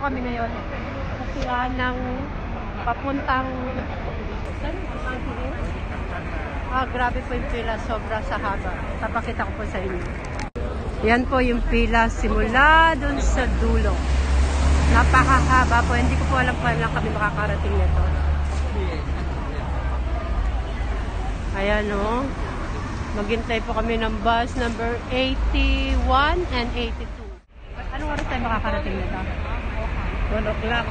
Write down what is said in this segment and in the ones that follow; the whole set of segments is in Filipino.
Kami ngayon kasi ng papuntang grabe po yung pila, sobra sa haba. Papakita ko po sa inyo. Yan po yung pila simula dun sa dulo. Napakahaba po, hindi ko po alam pa lang kami makakarating nito. Ayan o, maghintay po kami ng bus number 81 and 82. Anong oras tayo makakarating nito? 1 o'clock.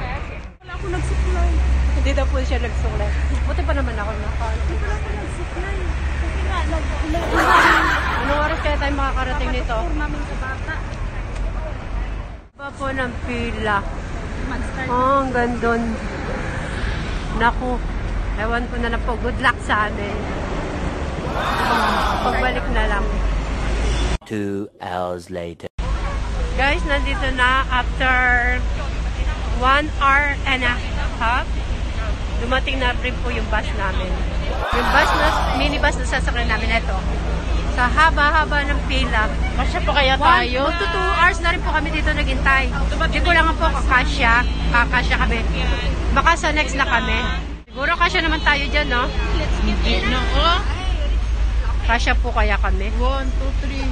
Wala ako nagsuklay. Hindi daw po siya nagsuklay. Buti pa naman ako nakakala. Hindi pa ako nagsuklay. Kasi nga, nag-ulan. Anong oras kaya tayo makakarating nito? Namin sa bata. Iba po ng pila. Oh, ang gandun. Naku. Ewan ko na lang po. Good luck sa amin. Pagbalik na lang. 2 hours later. Guys, nandito na after 1 hour and a half. Dumating na rin po yung bus namin. Yung bus na, minibus na sasakyan namin ito. Sa haba-haba ng pila. Kasya po kaya tayo? 1 to 2 hours na rin po kami dito naghintay. Hindi ko lang po kakasya. Kakasya kami. Baka sa next na kami. Siguro kasya naman tayo dyan, no? Hindi na, oh. Kasya po kaya kami. 1, 2, 3.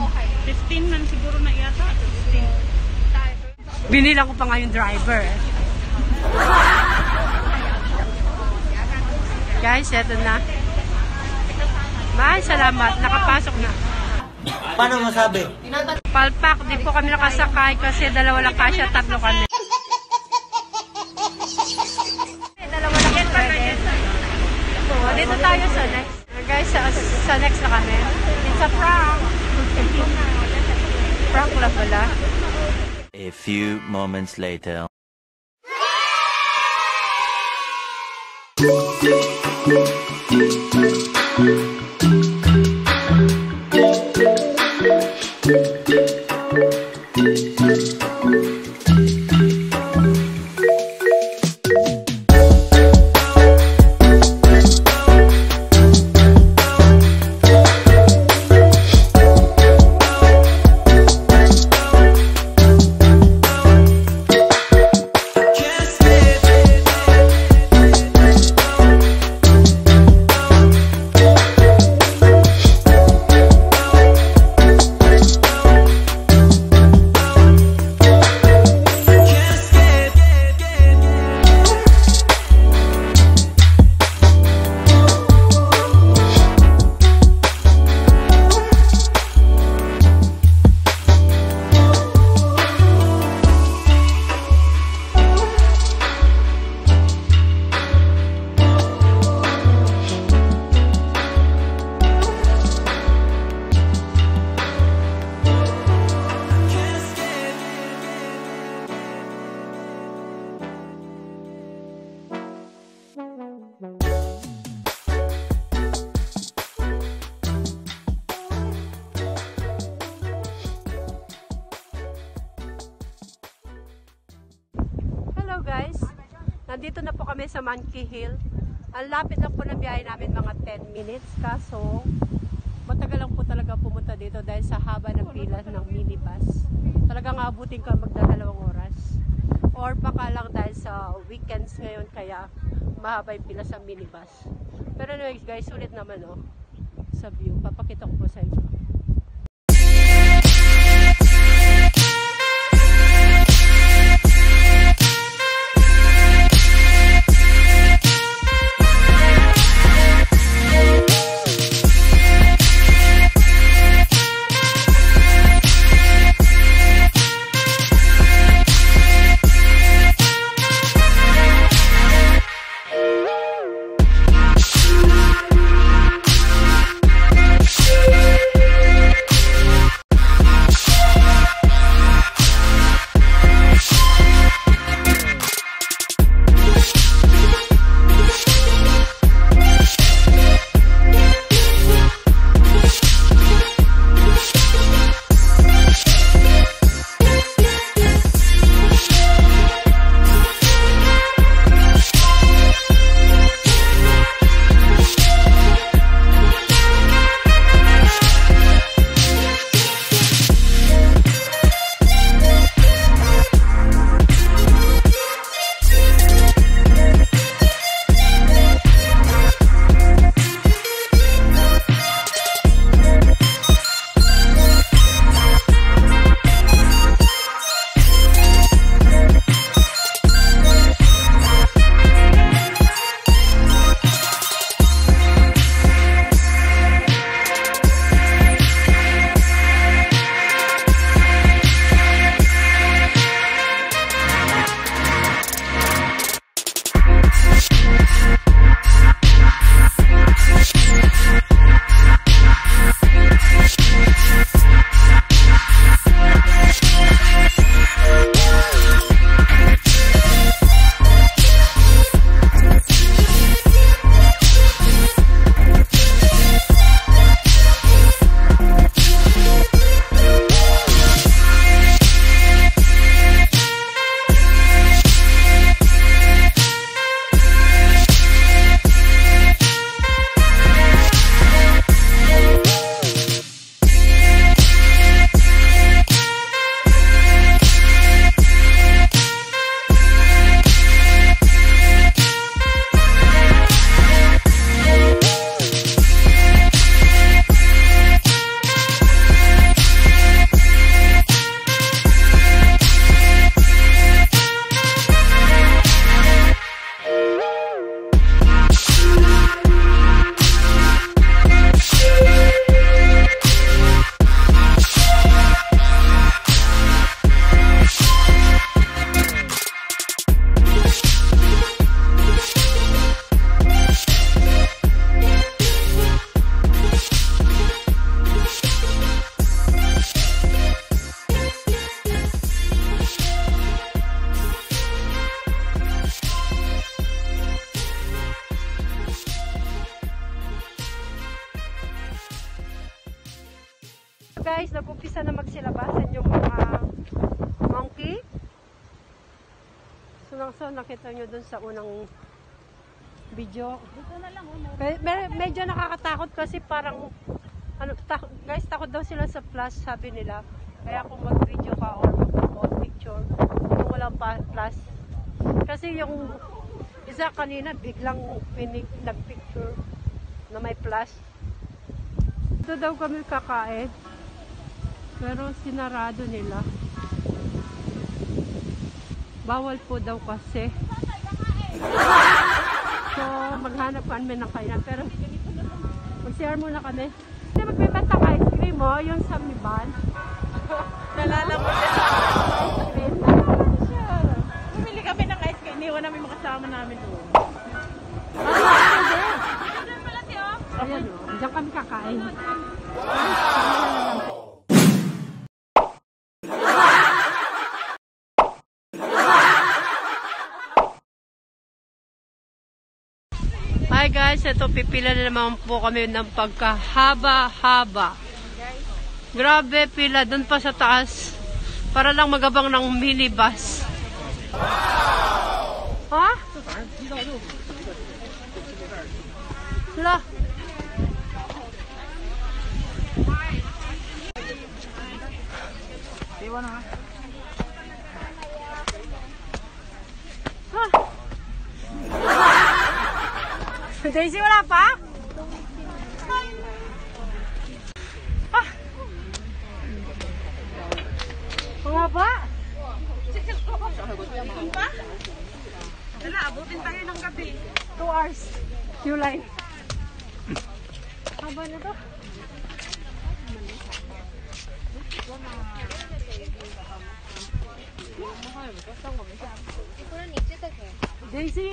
15 man siguro na yata. 15. Binilang ko pa nga yung driver. Guys, eto na. Bye, salamat. Nakapasok na. Paano masabi? Palpak, di po kami nakasakay kasi dalawa lang kasya, tatlo kami. Dalawa lang yan pwede. Dito tayo sa next. Guys, sa next na kami. It's a prank. Prank lang pala. A few moments later. Guys, nandito na po kami sa Monkey Hill. Ang lapit lang po ng biyahe namin, mga 10 minutes. Kaso, matagal lang po talaga pumunta dito dahil sa haba ng pila ng minibus. Talagang aabutin ka magdadalawang oras. Or baka lang dahil sa weekends ngayon kaya mahaba yung pila sa minibus. Pero anyways guys, sulit naman oh, sa view. Papakita ko po sa inyo. nag-umpisa na magsilabasan yung mga monkey. So nakita nyo dun sa unang video. Dito na lang, Medyo nakakatakot kasi parang ano, guys, takot daw sila sa flash, sabi nila. Kaya kung mag-video ka or mag-picture kung walang flash. Kasi yung isa kanina biglang nag-picture na may flash. Ito daw kami kakain. Pero sinarado nila. Bawal po daw kasi. So, maghanap kami ng kainan. Pero, mag-share muna kami. Hindi magbibenta ng ice cream, oh. Yung sa Miban. Nalala ko siya. Ice cream. Bumili kami ng ice cream. Iniwan namin mga kasama namin doon. Doon pala siya. Ayan, oh. Diyan kami kakain. Hi guys, ito pipila na naman po kami ng pagkahaba-haba. Grabe, pila doon pa sa taas. Para lang magabang ng minibus. Ha? Hala. Ha? Daisy, wala pa? Ah! Wala pa? Pa? Dala, abutin tayo ng gabi. 2 hours. Queue line. Haba na to. Daisy!